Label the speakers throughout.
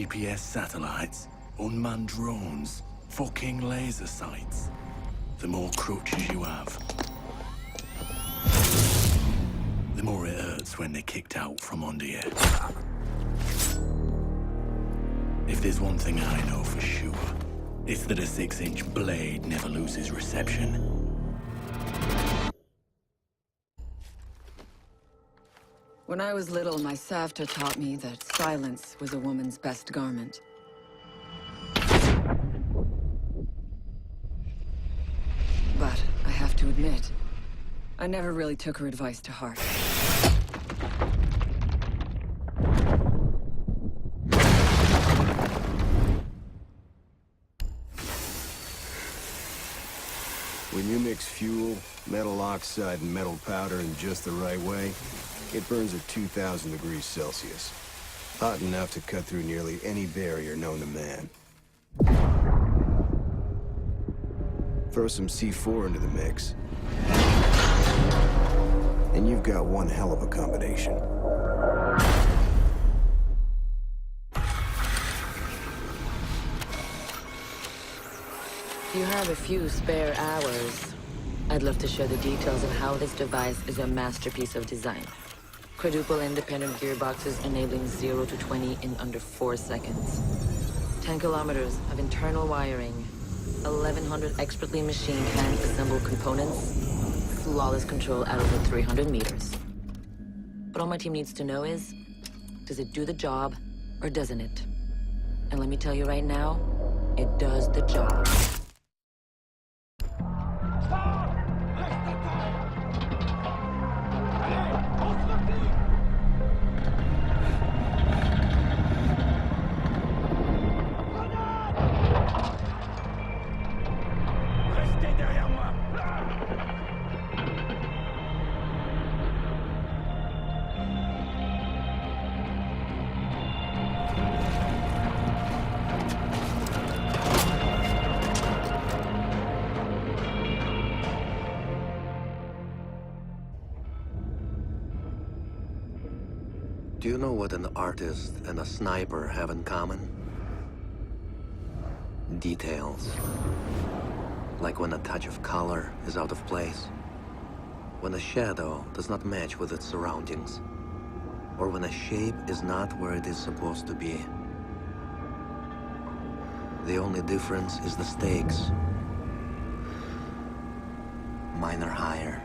Speaker 1: GPS satellites, unmanned drones, fucking laser sights. The more crutches you have, the more it hurts when they're kicked out from under you. If there's one thing I know for sure, it's that a 6-inch blade never loses reception.
Speaker 2: When I was little, my Savta taught me that silence was a woman's best garment. But I have to admit, I never really took her advice to heart.
Speaker 3: When you mix fuel, metal oxide, and metal powder in just the right way, it burns at 2,000 degrees Celsius. Hot enough to cut through nearly any barrier known to man. Throw some C4 into the mix, and you've got one hell of a combination.
Speaker 4: If you have a few spare hours, I'd love to share the details of how this device is a masterpiece of design. Quadruple independent gearboxes enabling 0 to 20 in under 4 seconds. 10 kilometers of internal wiring, 1,100 expertly machined hand-assembled components, flawless control at over 300 meters. But all my team needs to know is, does it do the job, or doesn't it? And let me tell you right now, it does the job.
Speaker 5: Do you know what an artist and a sniper have in common? Details. Like when a touch of color is out of place, when a shadow does not match with its surroundings, or when a shape is not where it is supposed to be. The only difference is the stakes. Mine are higher.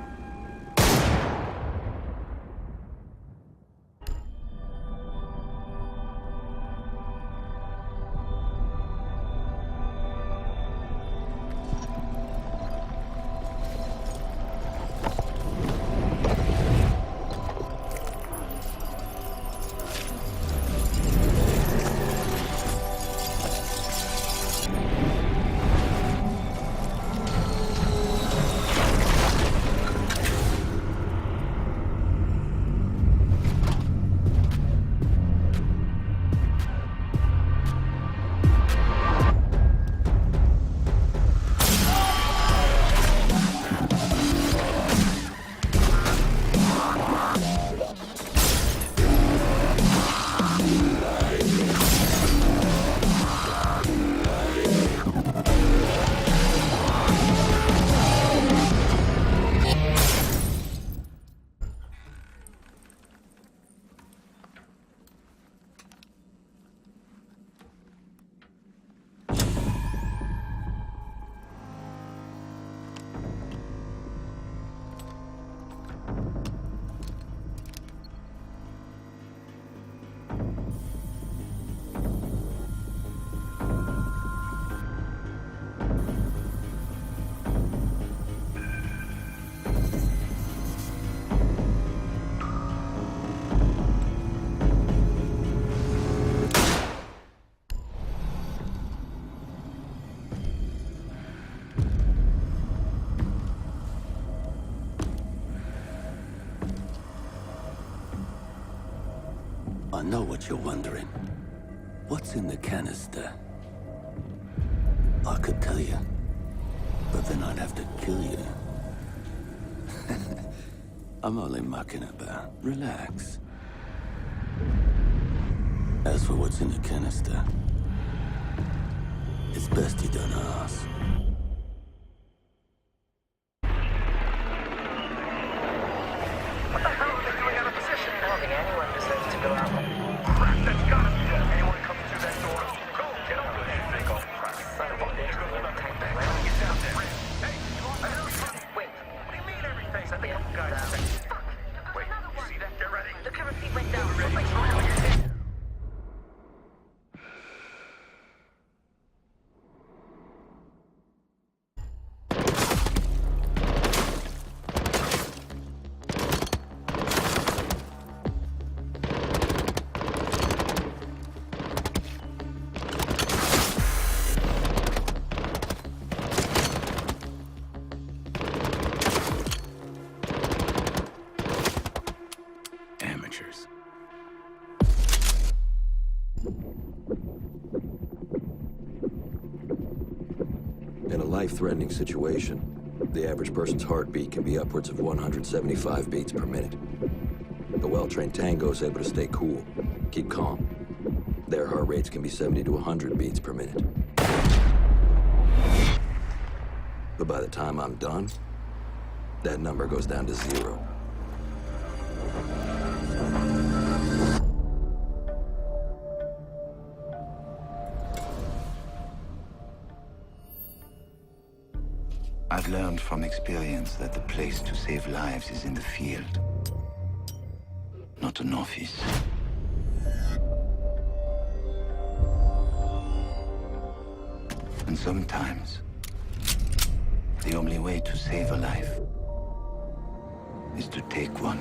Speaker 6: I know what you're wondering. What's in the canister? I could tell you, but then I'd have to kill you. I'm only mucking about. Relax. As for what's in the canister, it's best you don't ask.
Speaker 7: What the hell are they doing out of position?
Speaker 4: I don't think anyone deserves to go out.
Speaker 7: Crap, that's gotta be it. Anyone coming through that door? Go, get over there. They go. Crap.
Speaker 4: Son of a bitch, we have to take that
Speaker 7: Get
Speaker 4: round.
Speaker 7: down there. Hey, you want Wait, what do you mean everything? I think a guys. Fuck. Wait, you see that? Get ready.
Speaker 8: The camera feed went down.
Speaker 7: Ready.
Speaker 1: Amateurs.
Speaker 9: In a life-threatening situation, the average person's heartbeat can be upwards of 175 beats per minute. A well-trained tango is able to stay cool, keep calm. Their heart rates can be 70 to 100 beats per minute. But by the time I'm done, that number goes down to 0.
Speaker 10: I've learned from experience that the place to save lives is in the field, not an office. And sometimes, the only way to save a life is to take one.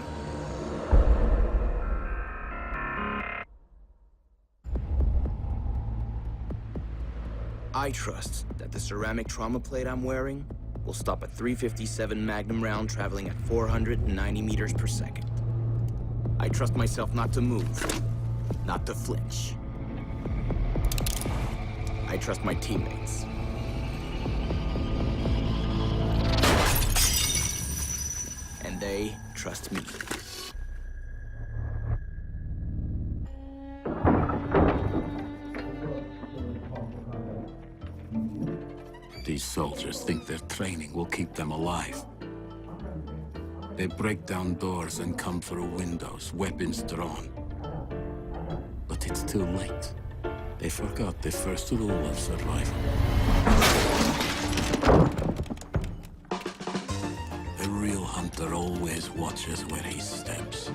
Speaker 11: I trust that the ceramic trauma plate I'm wearing will stop a .357 Magnum round traveling at 490 meters per second. I trust myself not to move, not to flinch. I trust my teammates. And they trust me.
Speaker 6: These soldiers think their training will keep them alive. They break down doors and come through windows, weapons drawn. But it's too late. They forgot the first rule of survival. The real hunter always watches where he steps.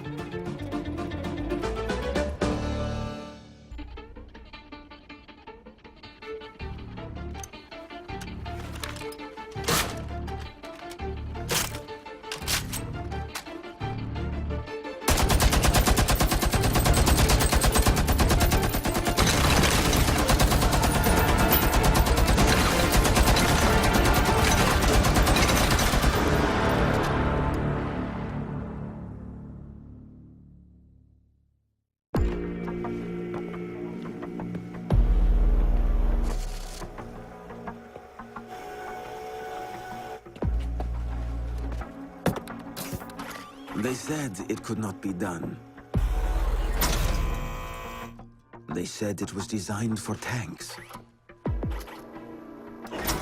Speaker 10: They said it could not be done. They said it was designed for tanks.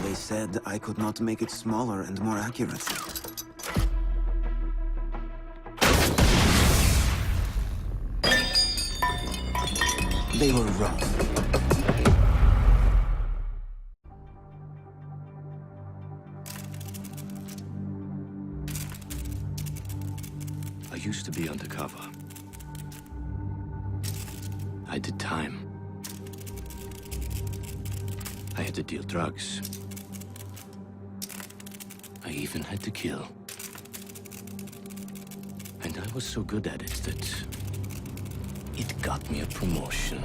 Speaker 10: They said I could not make it smaller and more accurate. They were wrong.
Speaker 1: I used to be undercover. I did time. I had to deal drugs. I even had to kill. And I was so good at it that it got me a promotion.